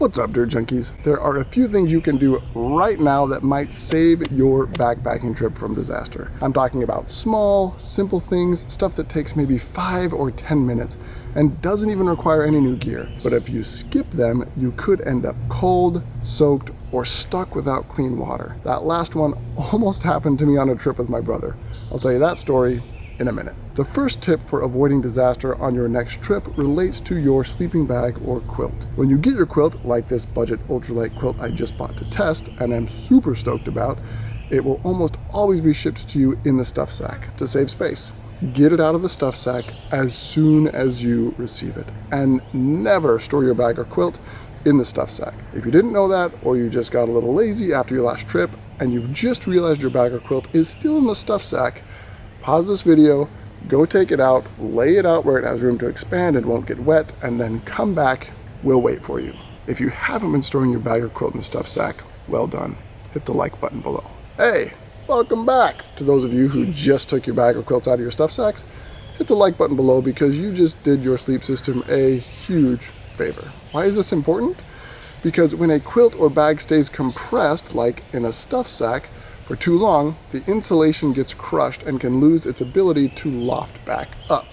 What's up, Dirt Junkies? There are a few things you can do right now that might save your backpacking trip from disaster. I'm talking about small, simple things, stuff that takes maybe 5 or 10 minutes and doesn't even require any new gear. But if you skip them, you could end up cold, soaked, or stuck without clean water. That last one almost happened to me on a trip with my brother. I'll tell you that story in a minute. The first tip for avoiding disaster on your next trip relates to your sleeping bag or quilt. When you get your quilt, like this budget ultralight quilt I just bought to test and I'm super stoked about, it will almost always be shipped to you in the stuff sack to save space. Get it out of the stuff sack as soon as you receive it, and never store your bag or quilt in the stuff sack. If you didn't know that, or you just got a little lazy after your last trip and you've just realized your bag or quilt is still in the stuff sack, pause this video, go take it out, lay it out where it has room to expand and won't get wet, and then come back. We'll wait for you. If you haven't been storing your bag or quilt in the stuff sack, well done. Hit the like button below. Hey, welcome back. To those of you who just took your bag or quilts out of your stuff sacks, hit the like button below because you just did your sleep system a huge favor. Why is this important? Because when a quilt or bag stays compressed, like in a stuff sack, for too long, the insulation gets crushed and can lose its ability to loft back up,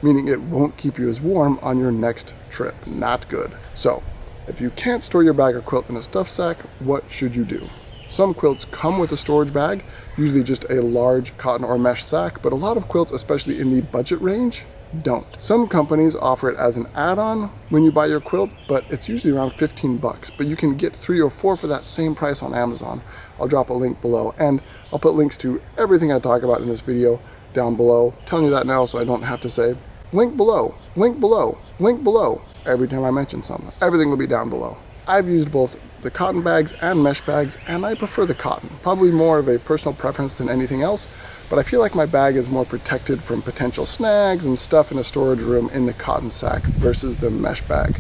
meaning it won't keep you as warm on your next trip. Not good. So, if you can't store your bag or quilt in a stuff sack, what should you do? Some quilts come with a storage bag, usually just a large cotton or mesh sack, but a lot of quilts, especially in the budget range, don't. Some companies offer it as an add-on when you buy your quilt, but it's usually around 15 bucks, but you can get 3 or 4 for that same price on Amazon. I'll drop a link below, and I'll put links to everything I talk about in this video down below. I'm telling you that now so I don't have to say link below, link below, link below every time I mention something. Everything will be down below. I've used both the cotton bags and mesh bags, and I prefer the cotton. Probably more of a personal preference than anything else, but I feel like my bag is more protected from potential snags and stuff in a storage room in the cotton sack versus the mesh bag.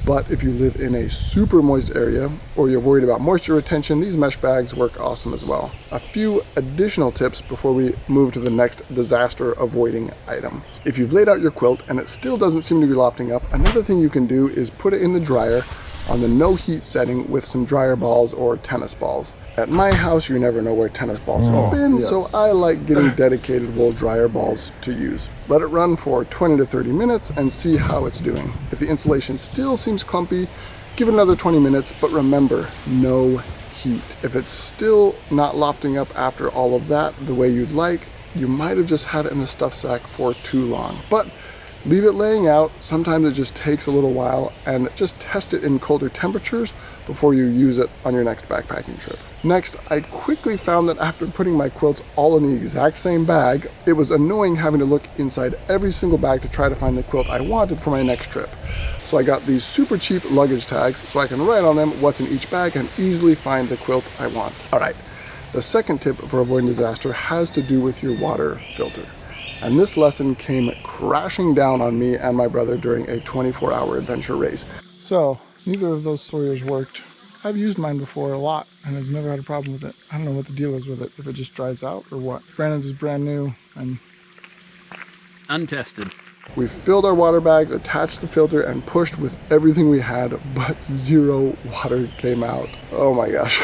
But if you live in a super moist area or you're worried about moisture retention, these mesh bags work awesome as well. A few additional tips before we move to the next disaster avoiding item. If you've laid out your quilt and it still doesn't seem to be lofting up, another thing you can do is put it in the dryer on the no heat setting with some dryer balls or tennis balls. At my house, you never know where tennis balls have been, so I like getting dedicated wool dryer balls to use. Let it run for 20 to 30 minutes and see how it's doing. If the insulation still seems clumpy, give it another 20 minutes, but remember, no heat. If it's still not lofting up after all of that the way you'd like, you might have just had it in the stuff sack for too long. But leave it laying out. Sometimes it just takes a little while, and just test it in colder temperatures before you use it on your next backpacking trip. Next, I quickly found that after putting my quilts all in the exact same bag, it was annoying having to look inside every single bag to try to find the quilt I wanted for my next trip. So I got these super cheap luggage tags so I can write on them what's in each bag and easily find the quilt I want. All right, the second tip for avoiding disaster has to do with your water filter. And this lesson came crashing down on me and my brother during a 24-hour adventure race. So, neither of those Sawyers worked. I've used mine before a lot, and I've never had a problem with it. I don't know what the deal is with it, if it just dries out or what. Brandon's is brand new and untested. We filled our water bags, attached the filter, and pushed with everything we had, but 0 water came out. Oh my gosh.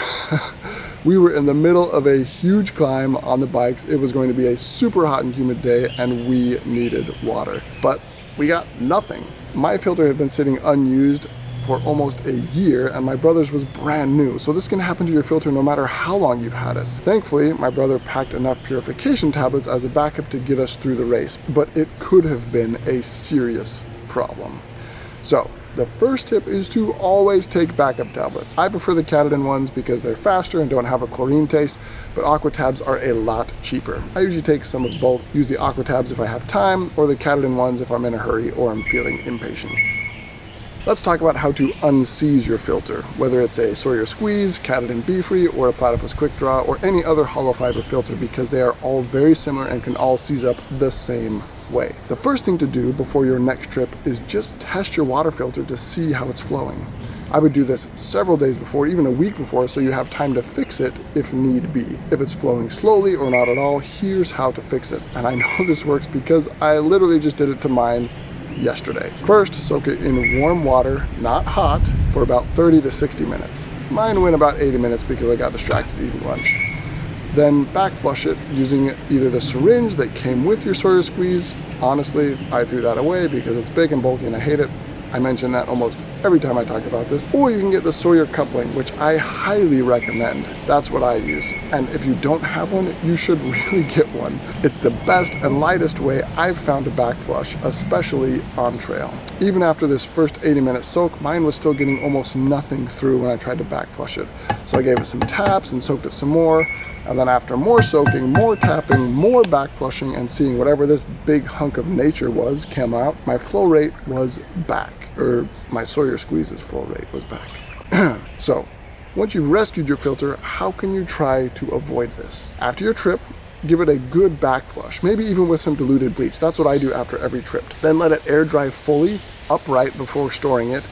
We were in the middle of a huge climb on the bikes. It was going to be a super hot and humid day, and we needed water. But we got nothing. My filter had been sitting unused for almost a year, and my brother's was brand new. So this can happen to your filter no matter how long you've had it. Thankfully, my brother packed enough purification tablets as a backup to get us through the race, but it could have been a serious problem. So, the first tip is to always take backup tablets. I prefer the Katadyn ones because they're faster and don't have a chlorine taste, but Aqua tabs are a lot cheaper. I usually take some of both. Use the Aqua tabs if I have time, or the Katadyn ones if I'm in a hurry or I'm feeling impatient. Let's talk about how to unseize your filter, whether it's a Sawyer Squeeze, Katadyn Be-Free, or a Platypus Quick Draw, or any other hollow fiber filter, because they are all very similar and can all seize up the same way. The first thing to do before your next trip is just test your water filter to see how it's flowing. I would do this several days before, even a week before, so you have time to fix it if need be. If it's flowing slowly or not at all, here's how to fix it. And I know this works because I literally just did it to mine yesterday. First, soak it in warm water, not hot, for about 30 to 60 minutes. Mine went about 80 minutes because I got distracted eating lunch. Then backflush it using either the syringe that came with your Sawyer Squeeze. Honestly, I threw that away because it's big and bulky and I hate it. I mention that almost every time I talk about this. Or you can get the Sawyer coupling, which I highly recommend. That's what I use. And if you don't have one, you should really get one. It's the best and lightest way I've found to backflush, especially on trail. Even after this first 80-minute soak, mine was still getting almost nothing through when I tried to backflush it. So I gave it some taps and soaked it some more. And then after more soaking, more tapping, more backflushing, and seeing whatever this big hunk of nature was come out, my flow rate was back. Or my Sawyer Squeeze's flow rate was back. So, once you've rescued your filter, how can you try to avoid this? After your trip, give it a good backflush, maybe even with some diluted bleach. That's what I do after every trip. Then let it air dry fully, upright before storing it,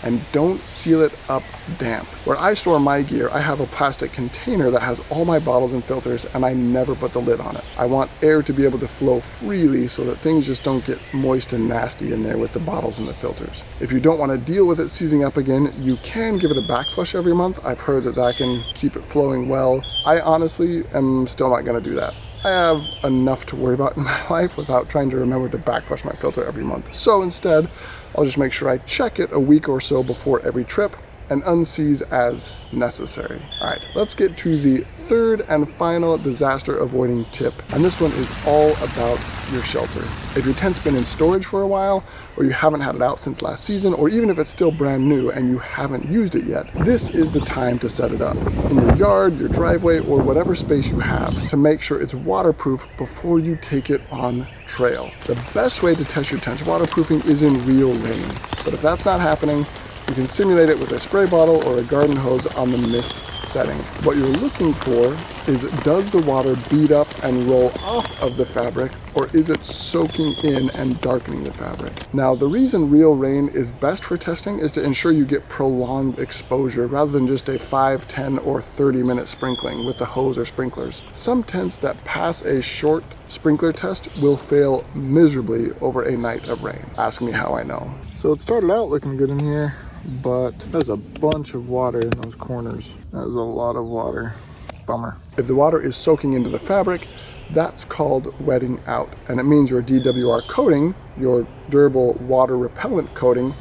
and don't seal it up damp. Where I store my gear, I have a plastic container that has all my bottles and filters, and I never put the lid on it. I want air to be able to flow freely so that things just don't get moist and nasty in there with the bottles and the filters. If you don't want to deal with it seizing up again, you can give it a backflush every month. I've heard that that can keep it flowing well. I honestly am still not going to do that. I have enough to worry about in my life without trying to remember to backflush my filter every month. So instead, I'll just make sure I check it a week or so before every trip and unseize as necessary. All right, let's get to the third and final disaster avoiding tip. And this one is all about your shelter. If your tent's been in storage for a while, or you haven't had it out since last season, or even if it's still brand new and you haven't used it yet, this is the time to set it up in your yard, your driveway, or whatever space you have to make sure it's waterproof before you take it on trail. The best way to test your tent's waterproofing is in real rain. But if that's not happening, you can simulate it with a spray bottle or a garden hose on the mist setting. What you're looking for is, does the water bead up and roll off of the fabric, or is it soaking in and darkening the fabric? Now, the reason real rain is best for testing is to ensure you get prolonged exposure rather than just a 5, 10, or 30-minute sprinkling with the hose or sprinklers. Some tents that pass a short sprinkler test will fail miserably over a night of rain. Ask me how I know. So it started out looking good in here, but there's a bunch of water in those corners. That is a lot of water. Bummer. If the water is soaking into the fabric, that's called wetting out, and it means your DWR coating, your durable water repellent coating,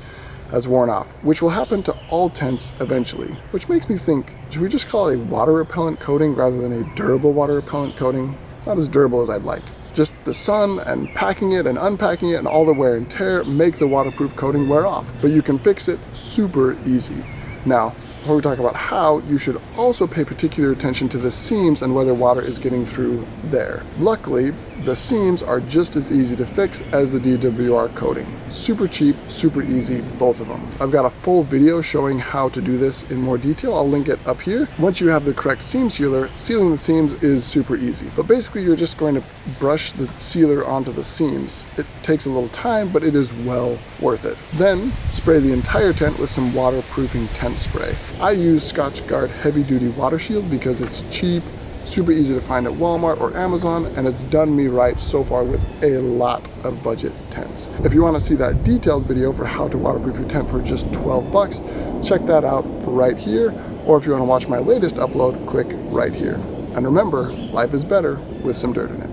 has worn off, which will happen to all tents eventually. Which makes me think, should we just call it a water repellent coating rather than a durable water repellent coating? It's not as durable as I'd like. Just the sun and packing it and unpacking it and all the wear and tear make the waterproof coating wear off, but you can fix it super easy. Now, before we talk about how, you should also pay particular attention to the seams and whether water is getting through there. Luckily, the seams are just as easy to fix as the DWR coating. Super cheap, super easy, both of them. I've got a full video showing how to do this in more detail. I'll link it up here. Once you have the correct seam sealer, sealing the seams is super easy. But basically, you're just going to brush the sealer onto the seams. It takes a little time, but it is well worth it. Then, spray the entire tent with some waterproofing tent spray. I use Scotch Guard Heavy Duty Water Shield because it's cheap, super easy to find at Walmart or Amazon, and it's done me right so far with a lot of budget tents. If you want to see that detailed video for how to waterproof your tent for just 12 bucks, check that out right here. Or if you want to watch my latest upload, click right here. And remember, life is better with some dirt in it.